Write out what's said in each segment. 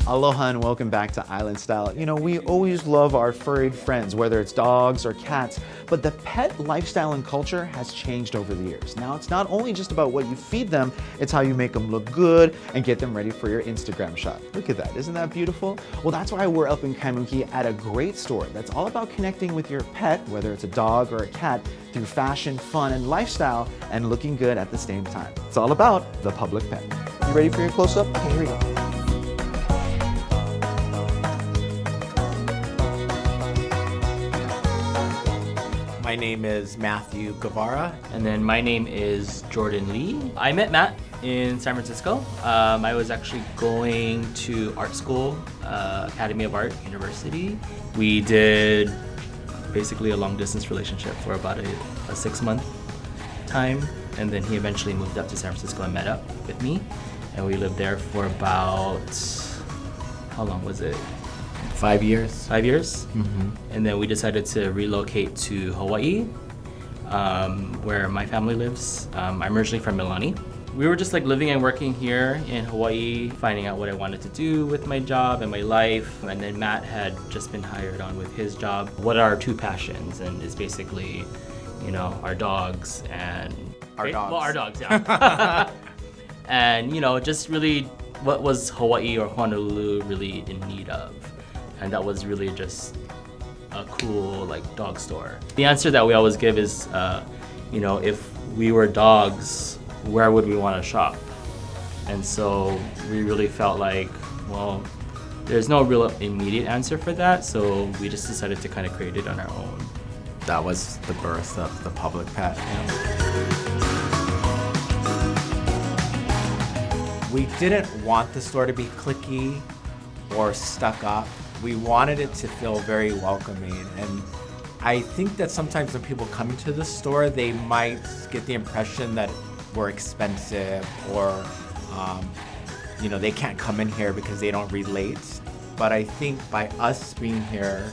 Aloha and welcome back to Island Style. You know, we always love our furried friends, whether it's dogs or cats, but the pet lifestyle and culture has changed over the years. Now, it's not only just about what you feed them, it's how you make them look good and get them ready for your Instagram shot. Look at that, isn't that beautiful? Well, that's why we're up in Kaimuki at a great store that's all about connecting with your pet, whether it's a dog or a cat, through fashion, fun, and lifestyle, and looking good at the same time. It's all about the Public Pet. You ready for your close-up? Okay, here we go. My name is Matthew Guevara. And then my name is Jordan Lee. I met Matt in San Francisco. I was actually going to art school, Academy of Art University. We did basically a long distance relationship for about a 6-month time. And then he eventually moved up to San Francisco and met up with me. And we lived there for about, how long was it? 5 years. 5 years. Mm-hmm. And then we decided to relocate to Hawaii, where my family lives. I'm originally from Milani. We were just like living and working here in Hawaii, finding out what I wanted to do with my job and my life. And then Matt had just been hired on with his job. What are our two passions? And it's basically, you know, our dogs and... Our dogs. Well, our dogs, yeah. And, you know, just really what was Hawaii or Honolulu really in need of. And that was really just a cool like dog store. The answer that we always give is, you know, if we were dogs, where would we want to shop? And so we really felt like, well, there's no real immediate answer for that. So we just decided to kind of create it on our own. That was the birth of the Public Pet. We didn't want the store to be cliquey or stuck up. We wanted it to feel very welcoming, and I think that sometimes when people come into the store, they might get the impression that we're expensive or, you know, they can't come in here because they don't relate. But I think by us being here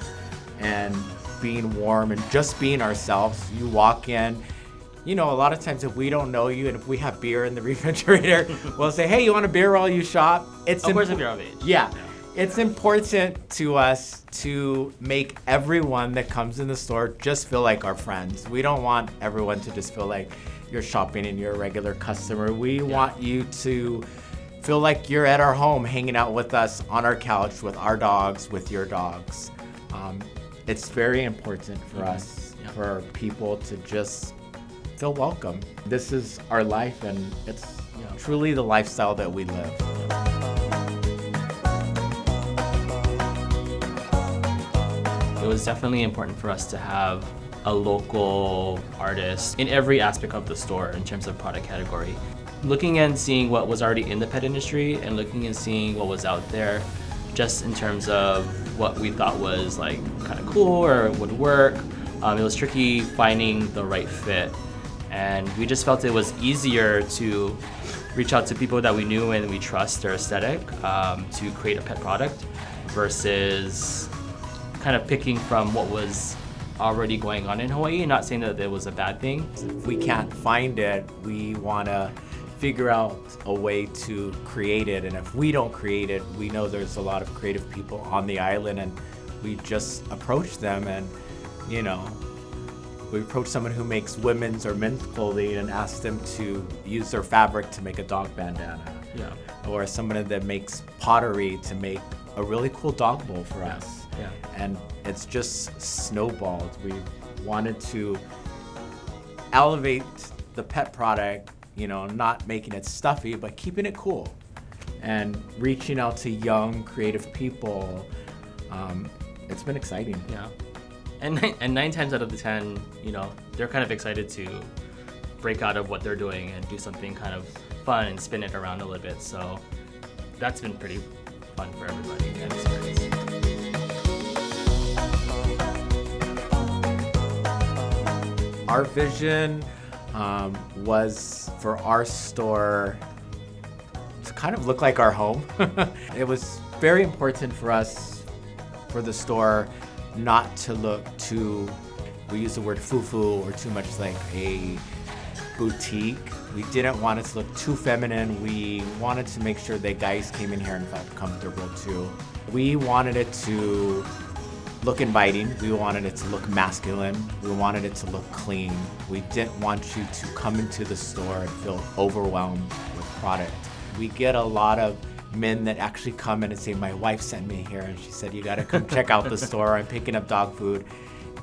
and being warm and just being ourselves, you walk in, you know, a lot of times if we don't know you and if we have beer in the refrigerator, we'll say, hey, you want a beer while you shop? Of course, if you're of age. Yeah. It's important to us to make everyone that comes in the store just feel like our friends. We don't want everyone to just feel like you're shopping and you're a regular customer. We want you to feel like you're at our home hanging out with us on our couch with our dogs, with your dogs. It's very important for us, for people to just feel welcome. This is our life, and it's truly the lifestyle that we live. It was definitely important for us to have a local artist in every aspect of the store in terms of product category. Looking and seeing what was already in the pet industry and looking and seeing what was out there just in terms of what we thought was like kind of cool or would work. It was tricky finding the right fit, and we just felt it was easier to reach out to people that we knew and we trust their aesthetic to create a pet product versus kind of picking from what was already going on in Hawaii. Not saying that it was a bad thing. If we can't find it, we want to figure out a way to create it. And if we don't create it, we know there's a lot of creative people on the island, and we just approach them and, you know, we approach someone who makes women's or men's clothing and ask them to use their fabric to make a dog bandana. Yeah. Or someone that makes pottery to make a really cool dog bowl for us. Yeah. And it's just snowballed. We wanted to elevate the pet product, you know, not making it stuffy, but keeping it cool and reaching out to young, creative people. It's been exciting. Yeah. And 9 times out of the 10, you know, they're kind of excited to break out of what they're doing and do something kind of fun and spin it around a little bit. So that's been pretty fun for everybody and experience. Our vision was for our store to kind of look like our home. It was very important for us, for the store, not to look too, we use the word foo-foo, or too much like a boutique. We didn't want it to look too feminine. We wanted to make sure that guys came in here and felt comfortable too. We wanted it to look inviting. We wanted it to look masculine. We wanted it to look clean. We didn't want you to come into the store and feel overwhelmed with product. We get a lot of men that actually come in and say, my wife sent me here and she said, you gotta come check out the store. I'm picking up dog food.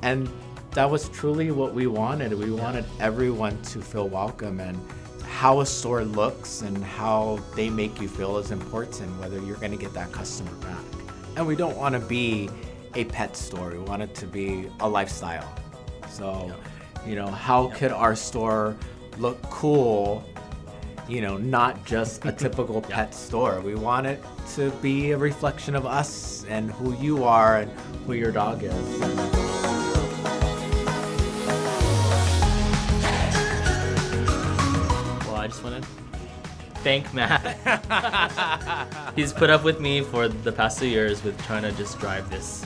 And that was truly what we wanted. We wanted everyone to feel welcome, and how a store looks and how they make you feel is important, whether you're gonna get that customer back. And we don't wanna be a pet store. We want it to be a lifestyle. So, how could our store look cool, not just a typical pet store? We want it to be a reflection of us and who you are and who your dog is. I just want to thank Matt. He's put up with me for the past 2 years with trying to just drive this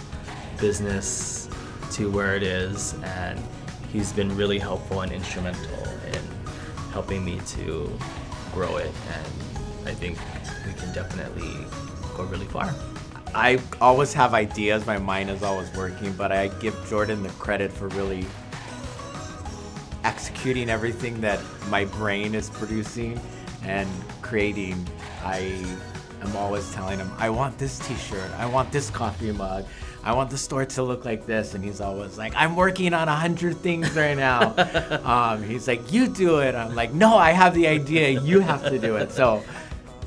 business to where it is, and he's been really helpful and instrumental in helping me to grow it, and I think we can definitely go really far. I always have ideas, my mind is always working, but I give Jordan the credit for really executing everything that my brain is producing and creating. I am always telling him, I want this t-shirt, I want this coffee mug, I want the store to look like this, and he's always like, I'm working on 100 things right now. He's like, you do it. I'm like, no, I have the idea, you have to do it. So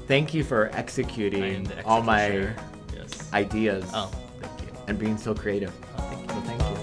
thank you for executing all my ideas. Oh, thank you. And being so creative. Oh, thank you. So thank you.